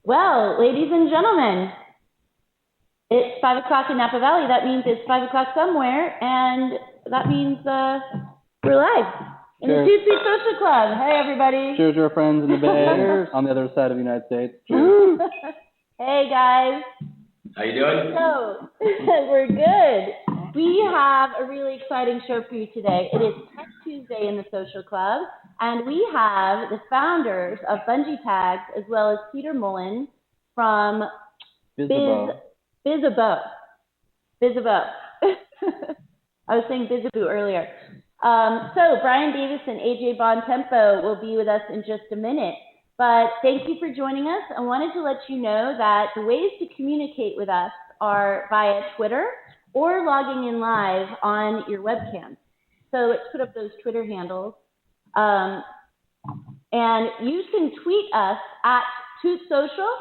Well, ladies and gentlemen, it's 5 o'clock in Napa Valley. That means it's 5 o'clock somewhere, and that means we're live in the ToutSuite Social Club. Hey, everybody. Cheers to our friends in the Bay on the other side of the United States. Cheers. Hey, guys. How you doing? So, we're good. We have a really exciting show for you today. It is Tech Tuesday in the Social Club, and we have the founders of BungeeTags, as well as Peter Mullen from Bizzabo. Bizzabo. I was saying Bizzabo earlier. So Bryan Davis and AJ Bontempo will be with us in just a minute. But thank you for joining us. I wanted to let you know that the ways to communicate with us are via Twitter or logging in live on your webcam. So let's put up those Twitter handles. And you can tweet us at ToutSocial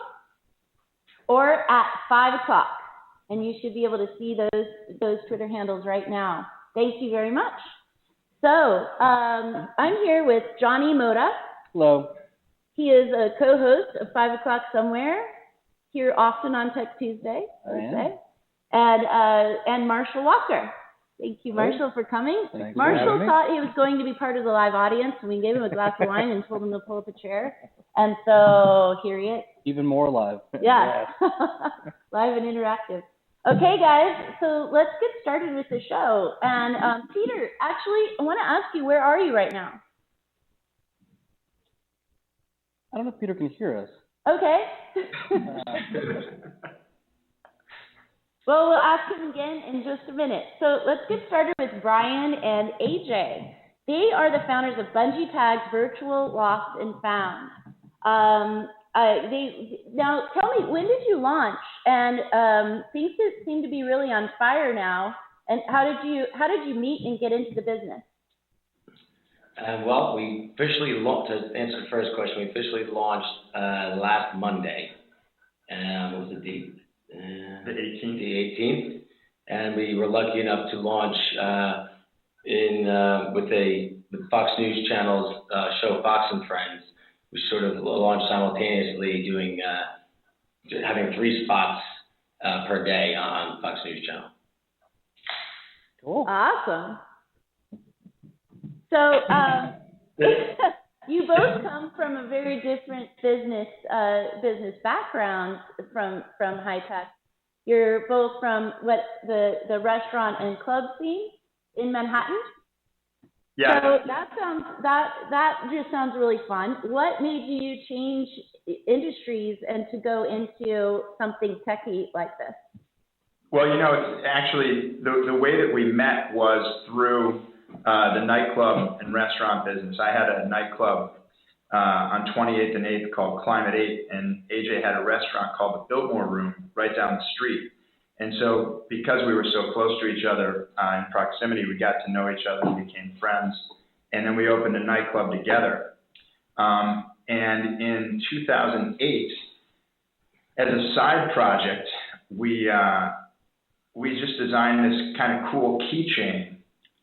or at 5 o'clock. And you should be able to see those Twitter handles right now. Thank you very much. So I'm here with Johnny Moda. Hello. He is a co-host of 5 o'clock somewhere, here often on Tech Tuesday, Thursday. And Marshall Walker. Thank you, Marshall, for coming. Marshall thought he was going to be part of the live audience, and we gave him a glass of wine and told him to pull up a chair. And so here he is. Even more live. Yeah, live and interactive. Okay, guys, so let's get started with the show. And Peter, actually, I want to ask you, where are you right now? I don't know if Peter can hear us. Okay. Well, we'll ask him again in just a minute. So let's get started with Bryan and AJ. They are the founders of BungeeTags Virtual Lost+Found. Now, tell me, when did you launch? And things seem to be really on fire now. And how did you meet and get into the business? Well, we officially launched, to answer the first question, we officially launched last Monday. What was the date? The 18th. The 18th. And we were lucky enough to launch with Fox News Channel's show Fox and Friends. We sort of launched simultaneously, having 3 spots per day on Fox News Channel. Cool. Awesome. So you both come from a very different business background from high tech. You're both from the restaurant and club scene in Manhattan. Yeah. So that just sounds really fun. What made you change industries and to go into something techy like this? Well, it's actually the way that we met was through the nightclub and restaurant business. I had a nightclub on 28th and 8th called Climate 8, and AJ had a restaurant called the Biltmore Room right down the street. And so because we were so close to each other in proximity, we got to know each other and became friends. And then we opened a nightclub together. And in 2008, as a side project, we just designed this kind of cool keychain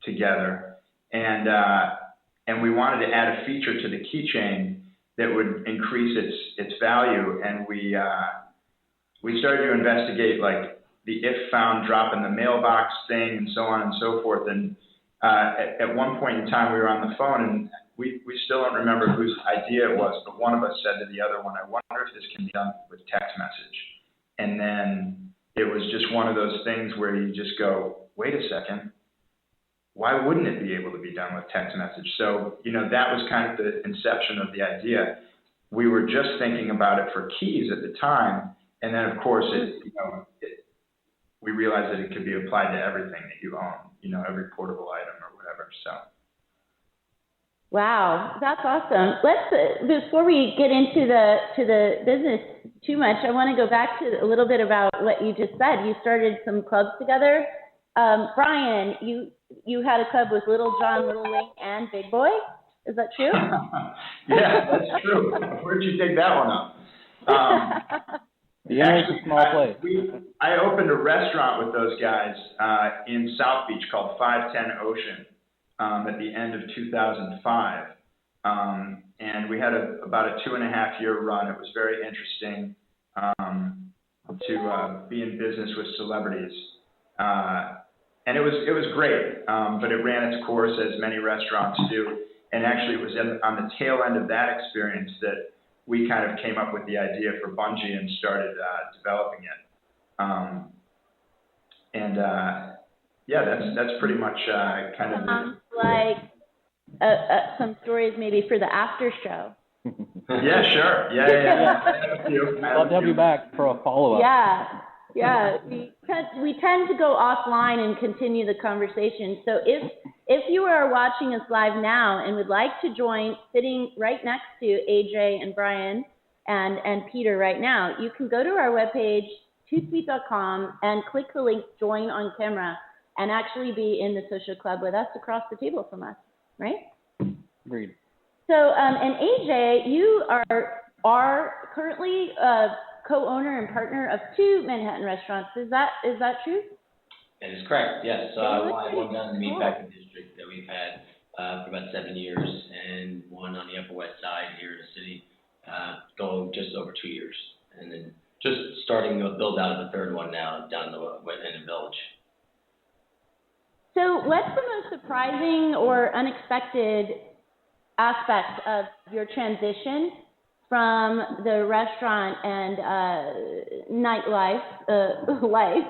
together. And we wanted to add a feature to the keychain that would increase its value. And we started to investigate like the if found drop in the mailbox thing and so on and so forth. And at one point in time, we were on the phone, and we still don't remember whose idea it was, but one of us said to the other one, I wonder if this can be done with text message. And then it was just one of those things where you just go, wait a second, why wouldn't it be able to be done with text message? So, that was kind of the inception of the idea. We were just thinking about it for keys at the time. And then, of course, we realized that it could be applied to everything that you own, every portable item or whatever. So. Wow, that's awesome. Let's before we get into the business too much, I want to go back to a little bit about what you just said. You started some clubs together. Bryan, you had a club with Little John, Little Wing, and Big Boy. Is that true? Yeah, that's true. Where'd you dig that one up? Yeah, it's a small place. I opened a restaurant with those guys in South Beach called 510 Ocean at the end of 2005. And we had about a 2.5-year run. It was very interesting. to be in business with celebrities. And it was great, but it ran its course as many restaurants do. And actually, it was on the tail end of that experience that we kind of came up with the idea for Bungie and started developing it. Yeah, that's pretty much kind of like some stories maybe for the after show. Yeah, sure. Yeah. I'll have you back for a follow-up. Yeah. We tend to go offline and continue the conversation. So if you are watching us live now and would like to join, sitting right next to AJ and Brian and Peter right now, you can go to our webpage, ToutSuite.com, and click the link Join on Camera and actually be in the social club with us across the table from us, right? Agreed. So, and AJ, you are currently co-owner and partner of 2 Manhattan restaurants. Is that true? That is correct, yes. One down in the Meatpacking District that we've had for about 7 years, and one on the Upper West Side here in the city, going just over 2 years. And then just starting to build out of the 3rd one now down in the Village. So what's the most surprising or unexpected aspect of your transition from the restaurant and nightlife life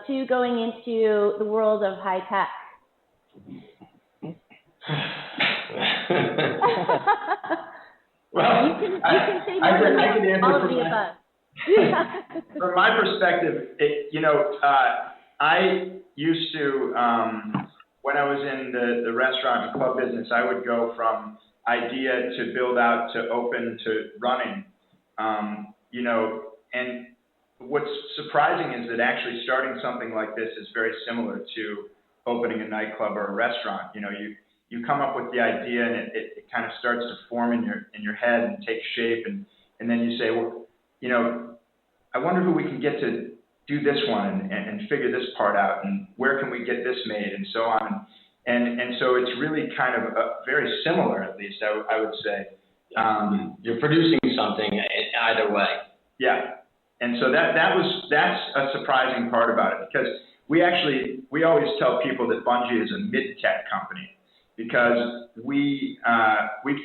to going into the world of high tech? Well, you can say more than all of the above. From my perspective, I used to, when I was in the restaurant and club business, I would go from idea to build out to open to running, and what's surprising is that actually starting something like this is very similar to opening a nightclub or a restaurant. You come up with the idea and it kind of starts to form in your head and take shape, and then you say, well, I wonder who we can get to do this one and figure this part out, and where can we get this made, and so on. And so it's really kind of very similar, at least I would say. You're producing something either way. Yeah, and so that's a surprising part about it, because we always tell people that Bungie is a mid-tech company, because we've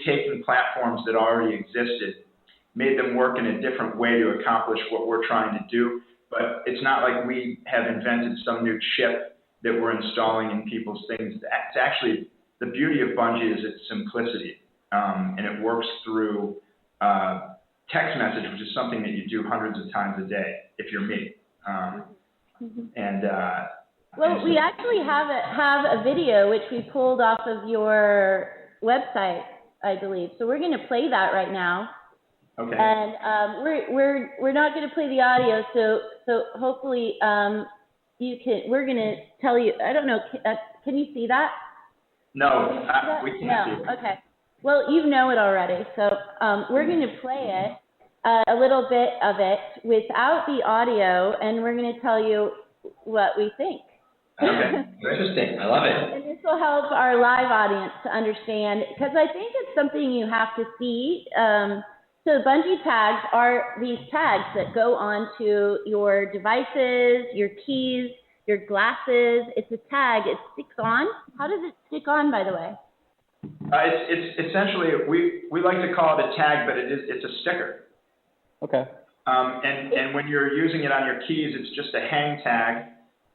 taken platforms that already existed, made them work in a different way to accomplish what we're trying to do. But it's not like we have invented some new chip that we're installing in people's things. It's actually, the beauty of Bungie is its simplicity, and it works through text message, which is something that you do hundreds of times a day if you're me. Well, we actually have a video which we pulled off of your website, I believe. So we're going to play that right now. Okay. And we're not going to play the audio, so hopefully we're going to tell you. I don't know. Can you see that? No, we can't see it. Okay. Well, you know it already. So we're going to play it, a little bit of it without the audio, and we're going to tell you what we think. Okay, interesting. I love it. And this will help our live audience to understand, because I think it's something you have to see. So Bungee tags are these tags that go onto your devices, your keys, your glasses. It's a tag. It sticks on. How does it stick on, by the way? It's essentially, we like to call it a tag, but it's a sticker. Okay. And when you're using it on your keys, it's just a hang tag,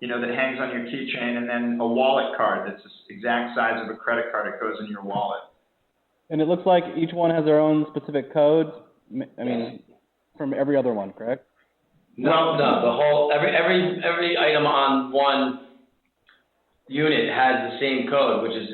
that hangs on your keychain, and then a wallet card that's the exact size of a credit card. It goes in your wallet. And it looks like each one has their own specific codes. I mean, from every other one, correct? No. The whole every item on one unit has the same code, which is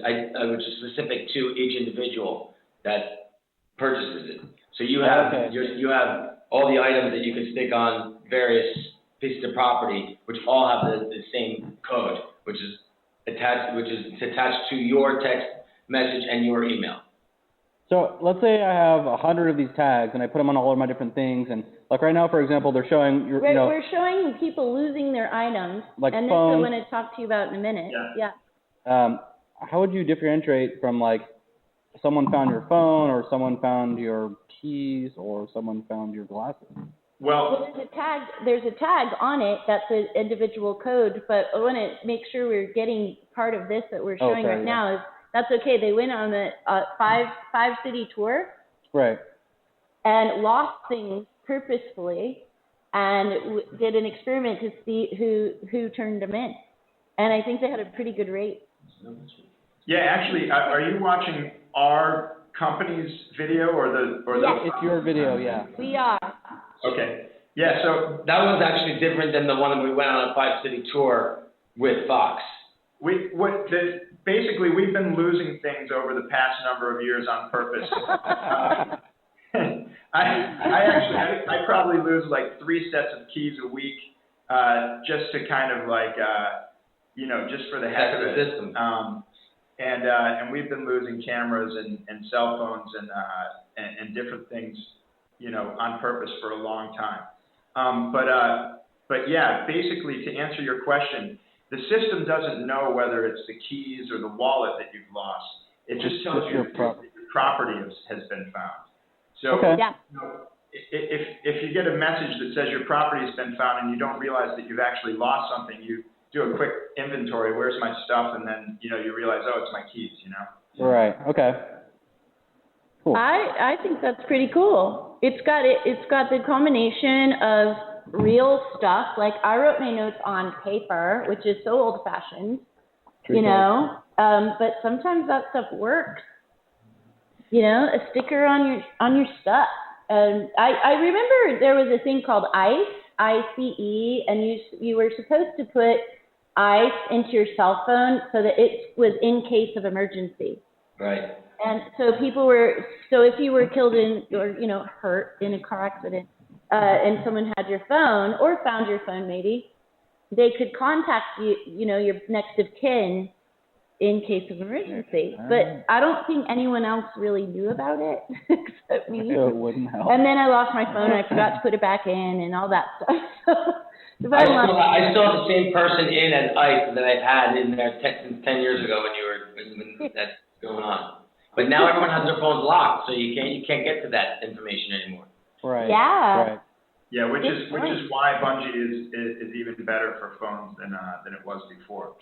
specific to each individual that purchases it. So you have you have all the items that you can stick on various pieces of property, which all have the same code, which is attached to your text message and your email. So let's say I have 100 of these tags and I put them on all of my different things, and like right now, for example, they're showing we're showing people losing their items, like and phones. this I want to talk to you about in a minute. Yeah. How would you differentiate from like someone found your phone, or someone found your keys, or someone found your glasses? Well, there's a tag on it that's an individual code, but I want to make sure we're getting part of this that we're showing right now. Is that's okay. They went on a five-city tour. Right. And lost things purposefully and did an experiment to see who turned them in. And I think they had a pretty good rate. Yeah, actually, are you watching our company's video or the? Yes. It's your video, yeah. We are. Okay. Yeah, so that was actually different than the one that we went on a 5-city tour with Fox. Basically, we've been losing things over the past number of years on purpose. I probably lose like 3 sets of keys a week, just to kind of like, just for the heck of it. System. And we've been losing cameras and cell phones and different things, on purpose for a long time. But yeah, basically to answer your question, the system doesn't know whether it's the keys or the wallet that you've lost. It just tells you that your property has been found. So if you get a message that says your property has been found and you don't realize that you've actually lost something, you do a quick inventory. Where's my stuff? And then you realize, oh, it's my keys. Right. Okay. Cool. I think that's pretty cool. It's got the combination of real stuff. Like I wrote my notes on paper, which is so old-fashioned, but sometimes that stuff works. A sticker on your stuff. And I remember there was a thing called ICE, ICE, and you were supposed to put ICE into your cell phone so that it was in case of emergency. Right. And so if you were killed or hurt in a car accident, and someone had your phone or found your phone maybe, they could contact you, your next of kin in case of emergency. But I don't think anyone else really knew about it except me. So it wouldn't help. And then I lost my phone and I forgot to put it back in and all that stuff. So I still have the same person in as ICE that I've had in there since 10 years ago when that's going on. But now everyone has their phones locked, so you can't get to that information anymore. Right. Yeah. Right. Yeah, which is why Bungie is even better for phones than it was before.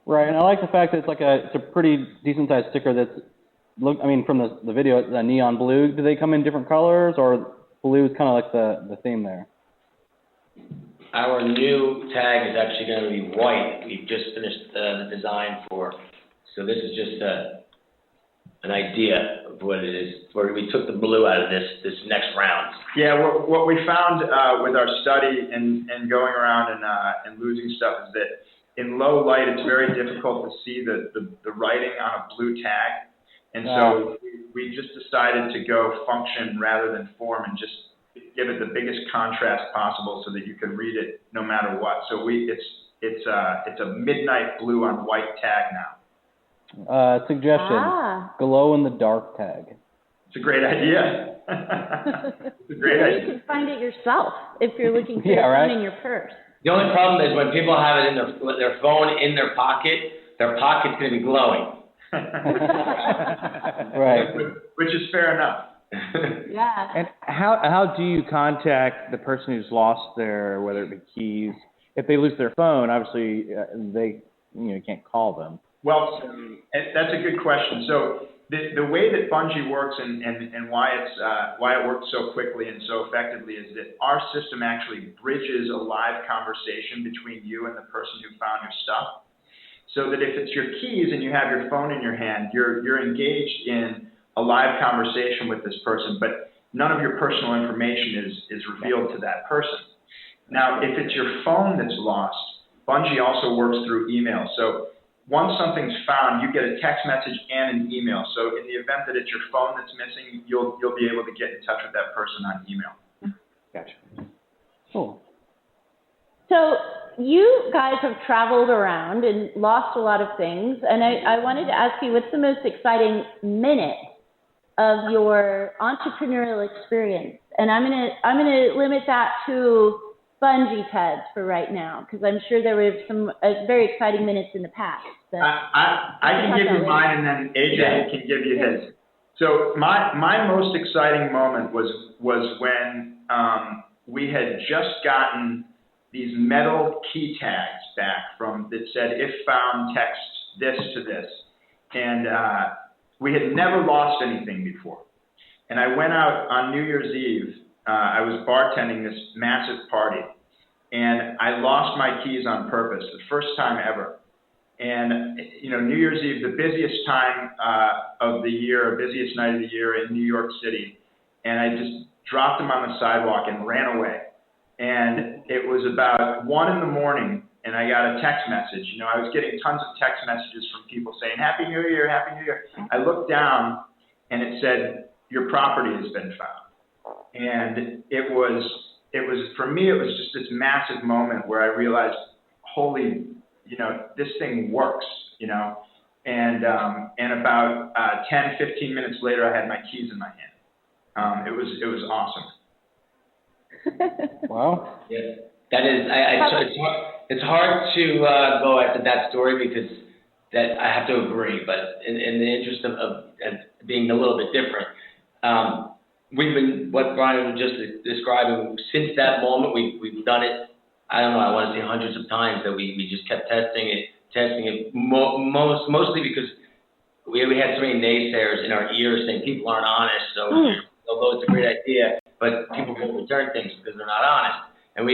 Right, and I like the fact that it's a pretty decent sized sticker from the video, it's a neon blue. Do they come in different colors, or blue is kind of like the theme there? Our new tag is actually going to be white. We've just finished the design for, so this is just an idea of what it is, where we took the blue out of this next round. Yeah, what we found with our study and going around and losing stuff is that in low light, it's very difficult to see the writing on a blue tag. And so we just decided to go function rather than form and just give it the biggest contrast possible so that you can read it no matter what. So it's a midnight blue on white tag now. Suggestion, glow in the dark tag. It's a great idea. It's a great idea. You can find it yourself if you're looking for your phone in your purse. The only problem is when people have it in their phone in their pocket's going to be glowing. Right. Which is fair enough. Yeah. And how do you contact the person who's lost whether it be keys? If they lose their phone, obviously they can't call them. Well, that's a good question. So the way that Bungie works and why it works so quickly and so effectively is that our system actually bridges a live conversation between you and the person who found your stuff. So that if it's your keys and you have your phone in your hand, you're engaged in a live conversation with this person, but none of your personal information is revealed to that person. Now, if it's your phone that's lost, Bungie also works through email. So once something's found, you get a text message and an email. So in the event that it's your phone that's missing, you'll be able to get in touch with that person on email. Gotcha. Cool. So you guys have traveled around and lost a lot of things, and I wanted to ask you, what's the most exciting minute of your entrepreneurial experience? And I'm gonna limit that to BungeeTags for right now, because I'm sure there were some very exciting minutes in the past. I can give you mine, and then AJ can give you his. So my most exciting moment was when we had just gotten these metal key tags back that said, if found, text this to this. And we had never lost anything before. And I went out on New Year's Eve. I was bartending this massive party, and I lost my keys on purpose, the first time ever. And, New Year's Eve, the busiest time of the year, busiest night of the year in New York City. And I just dropped them on the sidewalk and ran away. And it was about 1 a.m, and I got a text message. I was getting tons of text messages from people saying, Happy New Year, Happy New Year. I looked down, and it said, your property has been found. And it was for me, it was just this massive moment where I realized, holy, this thing works, and about 10, 15 minutes later, I had my keys in my hand. It was awesome. Wow. Yeah, that is. It's hard to go after that story because that I have to agree. But in the interest of being a little bit different, we've been what Brian was just describing. Since that moment, we've done it. I don't know. I want to say hundreds of times that we just kept testing it. Mostly because we had so many naysayers in our ears saying people aren't honest. So although it's a great idea, but people won't return things because they're not honest. And we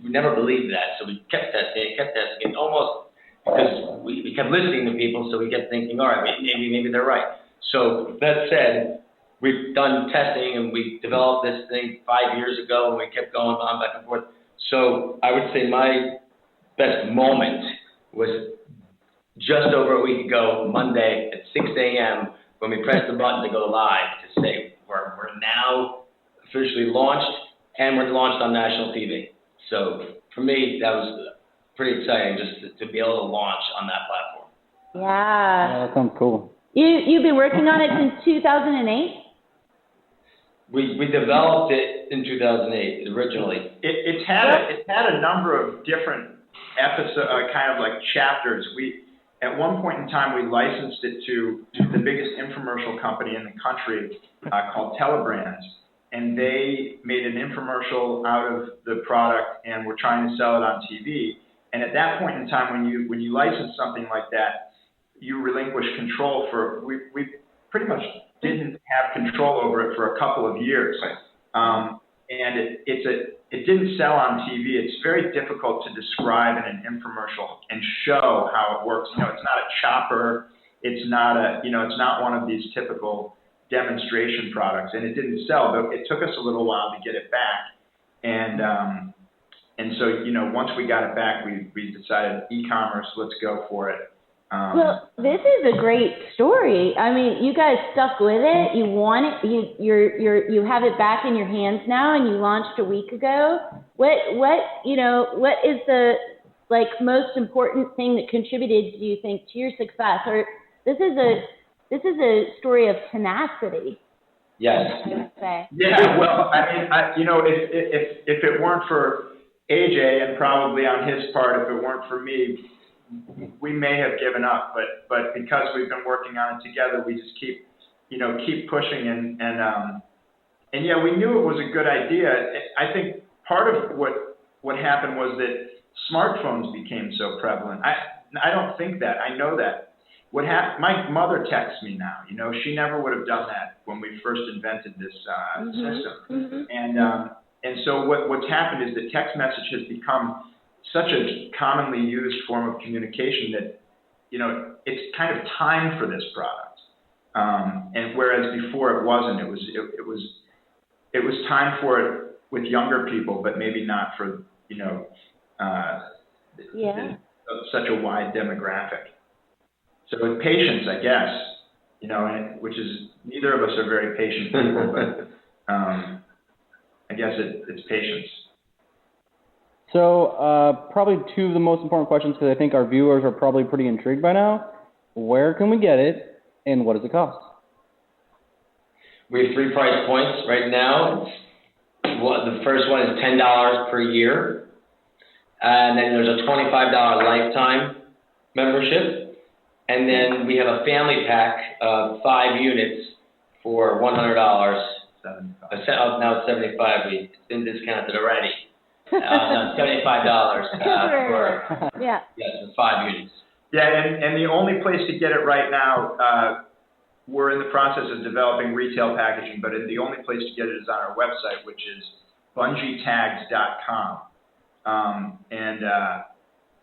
never believed that. So we kept testing it almost because we kept listening to people. So we kept thinking, all right, maybe they're right. So that said, we've done testing and we developed this thing 5 years ago and we kept going on back and forth. So I would say my best moment was just over a week ago, Monday at 6 a.m. when we pressed the button to go live to say we're now officially launched and we're launched on national TV. So for me, that was pretty exciting just to be able to launch on that platform. Yeah. That sounds cool. You've been working on it since 2008? We developed it in 2008 originally. It's had a number of different episodes, kind of like chapters. At one point in time, we licensed it to the biggest infomercial company in the country called Telebrands, and they made an infomercial out of the product and were trying to sell it on TV. And at that point in time, when you license something like that, you relinquish control we pretty much didn't have control over it for a couple of years. And it didn't sell on TV. It's very difficult to describe in an infomercial and show how it works. It's not a chopper. It's not one of these typical demonstration products, and it didn't sell. But it took us a little while to get it back. And so, once we got it back, we decided e-commerce, let's go for it. Well, this is a great story. I mean, you guys stuck with it. You want it. You have it back in your hands now, and you launched a week ago. What is the most important thing that contributed, do you think, to your success? Or this is a story of tenacity. Yes. I would say. Yeah. Well, I mean, if it weren't for AJ and probably on his part, if it weren't for me, we may have given up, but because we've been working on it together, we just keep pushing and yeah, we knew it was a good idea. I think part of what happened was that smartphones became so prevalent. I don't think that. I know that. My mother texts me now. She never would have done that when we first invented this system. And so what's happened is that text message has become such a commonly used form of communication that, it's kind of time for this product. And whereas before it wasn't, it was time for it with younger people, but maybe not for, such a wide demographic. So with patience, I guess, which is neither of us are very patient people, but I guess it's patience. So probably two of the most important questions, because I think our viewers are probably pretty intrigued by now. Where can we get it, and what does it cost? We have 3 price points right now. The first one is $10 per year, and then there's a $25 lifetime membership, and then we have a family pack of 5 units for $100. Now it's 75. It's been discounted already. No, $75 for yeah. Yes, for 5 units. Yeah, and the only place to get it right now, we're in the process of developing retail packaging, but the only place to get it is on our website, which is BungeeTags.com.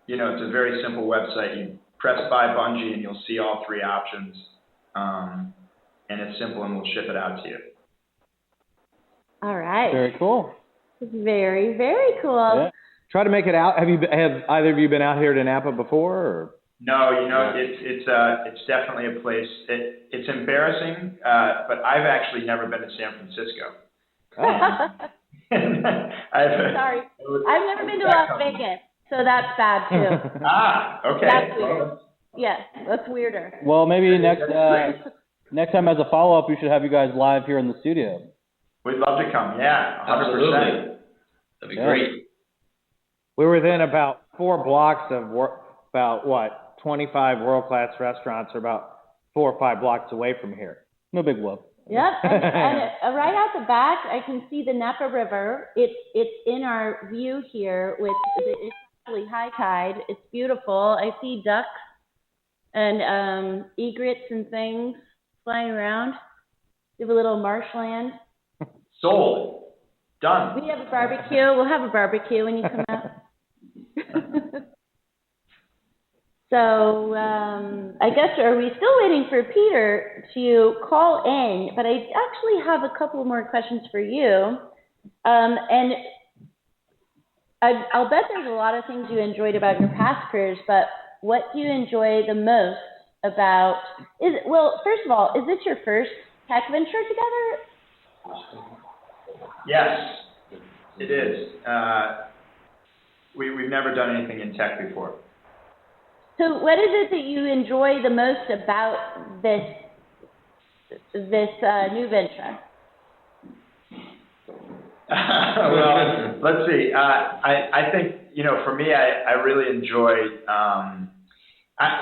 It's a very simple website. You press Buy Bungie and you'll see all 3 options. And it's simple and we'll ship it out to you. All right. Very cool. Very, very cool. Yeah. Try to make it out. Have either of you been out here to Napa before? Or? No, it's definitely a place. It's embarrassing, but I've actually never been to San Francisco. Sorry, I've never been to Las Vegas, so that's bad too. Okay. That's weird. Yes, that's weirder. Well, maybe next time as a follow-up, we should have you guys live here in the studio. We'd love to come. Yeah, 100%. Absolutely. That'd be great. We're within about 4 blocks of about 25 world-class restaurants are about 4 or 5 blocks away from here. No big whoop. Yep, and right out the back, I can see the Napa River. It's in our view here. It's actually high tide. It's beautiful. I see ducks and egrets and things flying around. We have a little marshland. Sold. Done. We have a barbecue. We'll have a barbecue when you come out. So I guess, are we still waiting for Peter to call in? But I actually have a couple more questions for you. And I'll bet there's a lot of things you enjoyed about your past careers, but what do you enjoy the most about, first of all, is this your first tech venture together? Yes, it is. We've never done anything in tech before. So what is it that you enjoy the most about this new venture? Well, let's see. I think, for me, I really enjoy, I'm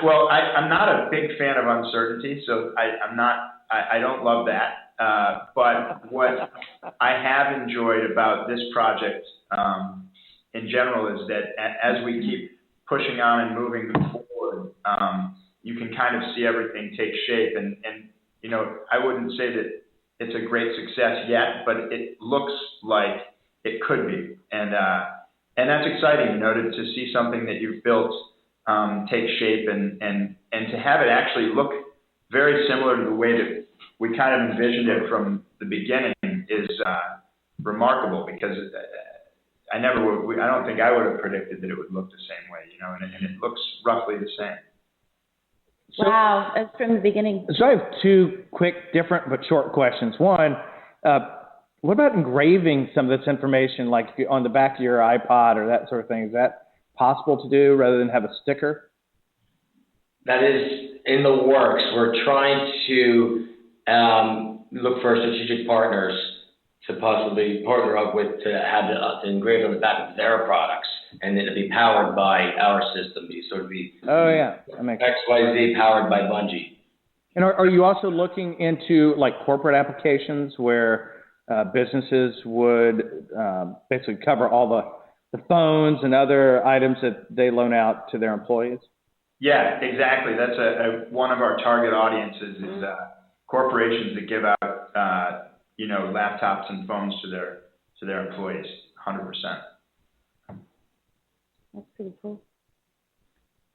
not a big fan of uncertainty, so I don't love that. But what I have enjoyed about this project in general is that as we keep pushing on and moving forward, you can kind of see everything take shape. And I wouldn't say that it's a great success yet, but it looks like it could be. And that's exciting, to see something that you've built take shape and to have it actually look very similar to the way that we kind of envisioned it from the beginning is remarkable, because I don't think I would have predicted that it would look the same way, and it looks roughly the same. Wow, that's from the beginning. So I have 2 quick, different but short questions. One, what about engraving some of this information, like on the back of your iPod or that sort of thing? Is that possible to do rather than have a sticker? That is in the works. We're trying to look for strategic partners to possibly partner up with, to have it to engrave on the back of their products, and it'll be powered by our system. So it'll be XYZ powered by Bungie. And are you also looking into like corporate applications where businesses would basically cover all the phones and other items that they loan out to their employees? Yeah, exactly. That's one of our target audiences is corporations that give out laptops and phones to their employees. 100%. That's pretty cool.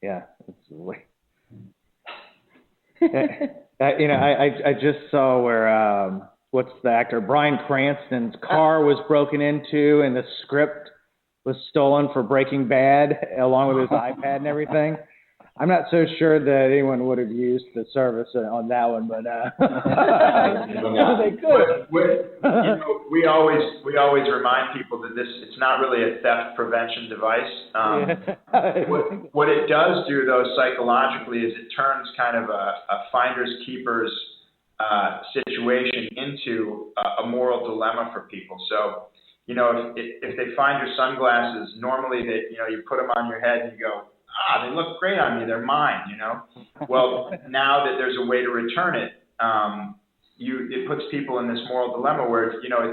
Yeah, absolutely. I just saw where what's the actor Bryan Cranston's car was broken into, and the script was stolen for Breaking Bad, along with his iPad and everything. I'm not so sure that anyone would have used the service on that one, but they could. We always remind people that it's not really a theft prevention device. What it does do, though, psychologically, is it turns kind of a finders keepers situation into a moral dilemma for people. So, if they find your sunglasses, normally you put them on your head and you go, they look great on me, they're mine, Well, now that there's a way to return it, it puts people in this moral dilemma where, you know,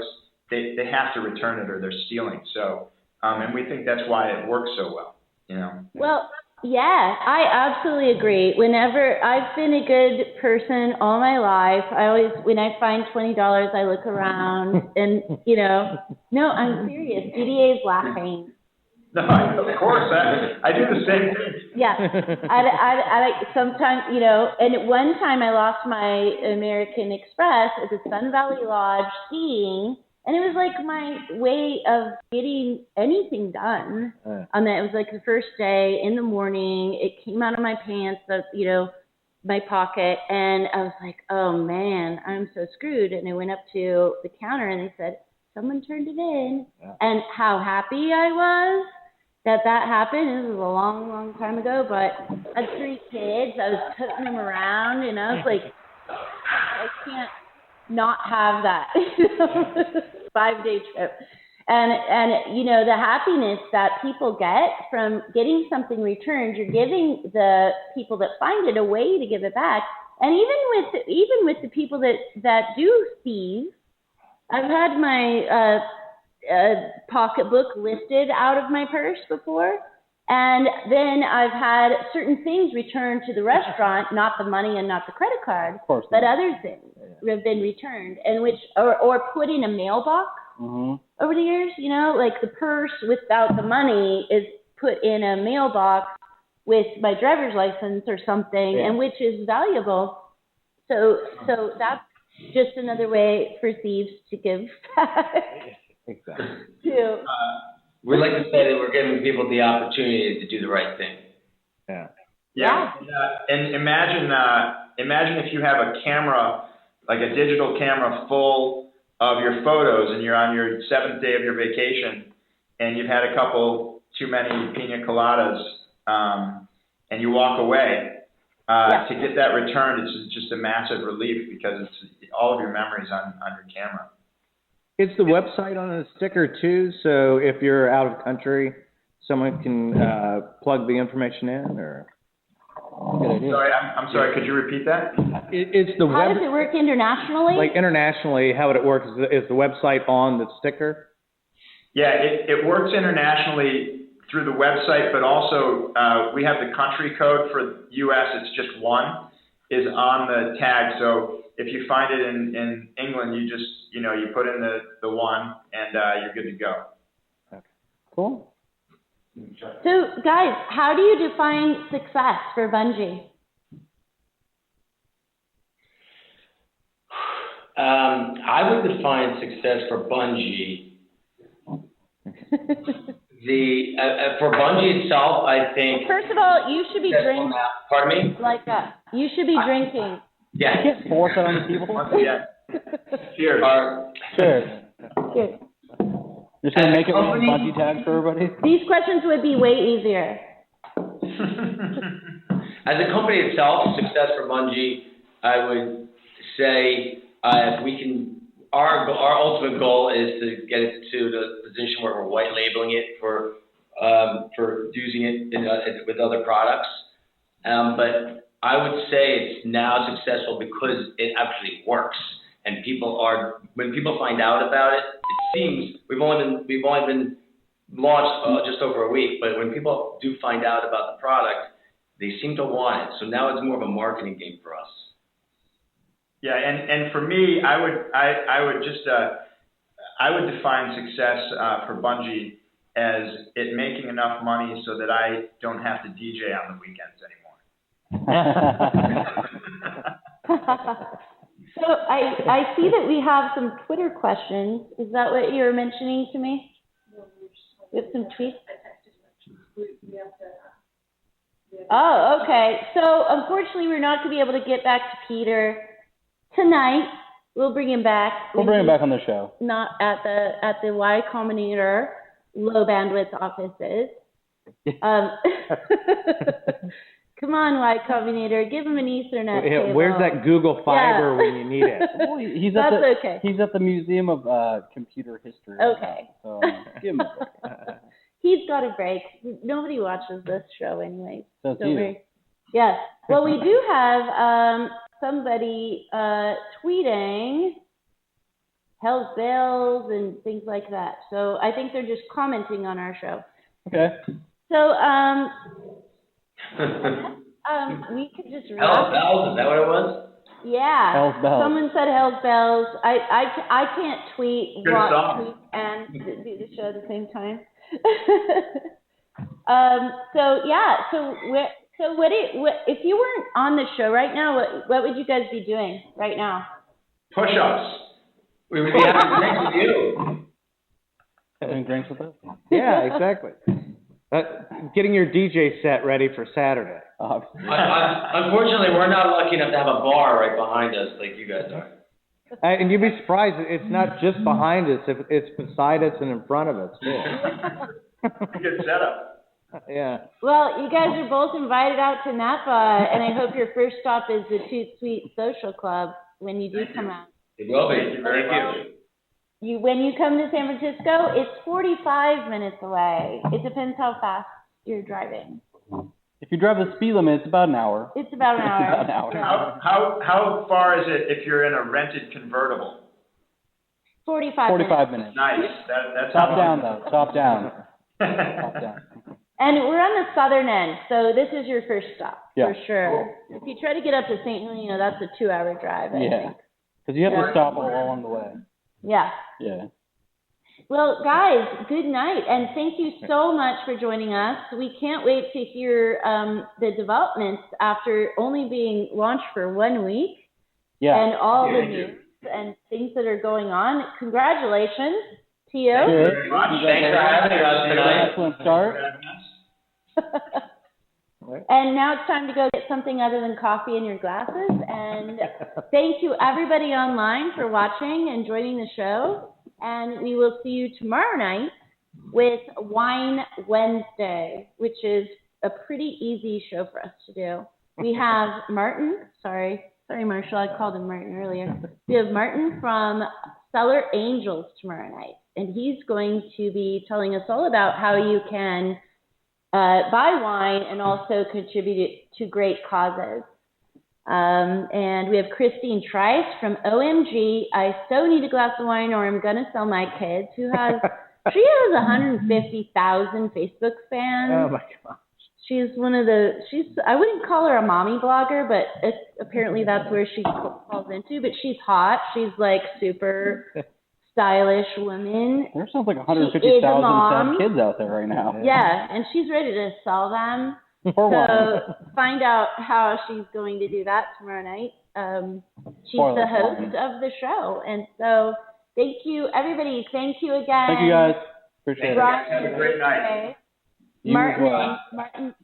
they have to return it or they're stealing. So, and we think that's why it works so well, you know. Well, yeah, I absolutely agree. Whenever I've been a good person all my life, I always, when I find $20, I look around and, you know, no, I'm serious. DDA is laughing. No, of course, I do the same thing. Yeah, I sometimes, you know, and one time I lost my American Express at the Sun Valley Lodge skiing, and it was like my way of getting anything done. On that, it was like the first day in the morning. It came out of my pants, you know, my pocket, and I was like, oh man, I'm so screwed. And I went up to the counter, and they said, someone turned it in, and how happy I was that happened. This was a long, long time ago, but I had 3 kids. I was toting them around, and I was like, I can't not have that 5-day trip. And you know, the happiness that people get from getting something returned, you're giving the people that find it a way to give it back. And even with the people that do thieve, I've had my pocketbook lifted out of my purse before, and then I've had certain things returned to the restaurant, not the money and not the credit card, but other things have been returned, and which or put in a mailbox over the years. You know, like the purse without the money is put in a mailbox with my driver's license or something, and which is valuable. So that's just another way for thieves to give back. Exactly. We'd like to say that we're giving people the opportunity to do the right thing. Yeah. And imagine if you have a camera, like a digital camera full of your photos, and you're on your 7th day of your vacation, and you've had a couple too many pina coladas, and you walk away. To get that returned, it's just a massive relief because it's all of your memories on your camera. Is the website on a sticker too? So if you're out of country, someone can plug the information in, or? I'm sorry. Could you repeat that? How does it work internationally? Like internationally, how would it work? Is the website on the sticker? Yeah, it works internationally through the website, but also we have the country code for U.S. It's just 1 is on the tag. So if you find it in England, you just, you know, you put in the 1 and you're good to go. Okay. Cool. So guys, how do you define success for Bungie? I would define success for Bungie. For Bungie itself, I think. First of all, you should be drinking. Pardon me? Like that. You should be drinking. Yeah. Force it on the people. Yeah. Cheers. Cheers. Cheers. Just gonna make it with BungeeTags for everybody. These questions would be way easier. As a company itself, success for Bungie, I would say if we can, our ultimate goal is to get it to the position where we're white labeling it for using it with other products. But I would say it's now successful because it actually works, and when people find out about it, it seems we've only been launched just over a week, but when people do find out about the product, they seem to want it. So now it's more of a marketing game for us. Yeah, and for me, I would define success for Bungie as it making enough money so that I don't have to DJ on the weekends anymore. So I see that we have some Twitter questions. Is that what you were mentioning to me? We have some tweets. Oh, okay. So unfortunately, we're not going to be able to get back to Peter tonight. We'll bring him back. We'll bring him back on the show. Not at the Y Combinator low bandwidth offices. Come on, Y Combinator, give him an Ethernet cable. Where's that Google Fiber when you need it? Well, okay. He's at the Museum of Computer History. Okay. So give him a break. He's got a break. Nobody watches this show anyway. That's Don't you. worry. Yes. Well, we do have somebody tweeting Hell's Bells and things like that. So I think they're just commenting on our show. Okay. So we could just Hell's Bells, is that what it was? Yeah. Hell's Bells. Someone said Hell's Bells. I can't tweet, Good song. tweet, and do the show at the same time. So if you weren't on the show right now, what would you guys be doing right now? Push-ups. We would be having drinks with you. Having drinks with us? Yeah, exactly. Getting your DJ set ready for Saturday. Unfortunately, we're not lucky enough to have a bar right behind us like you guys are. And you'd be surprised, it's not just behind us, it's beside us and in front of us, too. Good setup. Yeah. Well, you guys are both invited out to Napa, and I hope your first stop is the ToutSuite Social Club when you do come out. It will be. Thank you very much. When you come to San Francisco, it's 45 minutes away. It depends how fast you're driving. If you drive the speed limit, it's about an hour. It's about an hour. It's about an hour. How far is it if you're in a rented convertible? 45 minutes. Nice. That's Top down, though. Top down. Top down. And we're on the southern end, so this is your first stop, for sure. Cool. If you try to get up to St. Helena, that's a 2-hour drive, I think. Because you have to stop all along the way. Yeah. Yeah. Well, guys, good night, and thank you so much for joining us. We can't wait to hear the developments after only being launched for 1 week. Yeah. And all the news and things that are going on. Congratulations to you. Thank you very much. Thanks for having us tonight. Excellent start. And now it's time to go get something other than coffee in your glasses. And thank you, everybody online, for watching and joining the show. And we will see you tomorrow night with Wine Wednesday, which is a pretty easy show for us to do. We have Martin. Sorry, Marshall. I called him Martin earlier. We have Martin from Cellar Angels tomorrow night. And he's going to be telling us all about how you can buy wine and also contribute it to great causes. And we have Christine Trice from OMG, I so need a glass of wine or I'm going to sell my kids, she has 150,000 Facebook fans. Oh my gosh. She's I wouldn't call her a mommy blogger, but apparently that's where she falls into, but she's hot. She's like super stylish woman. There sounds like 150,000 sad kids out there right now. Yeah, and she's ready to sell them. Find out how she's going to do that tomorrow night. She's the host of the show. And so thank you, everybody. Thank you again. Thank you, guys. Appreciate it. Have a great night. Martin,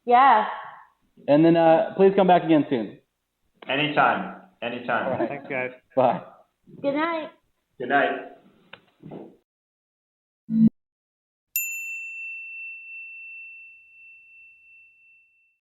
yeah. And then please come back again soon. Anytime. All right. Thanks, guys. Bye. Good night. Good night.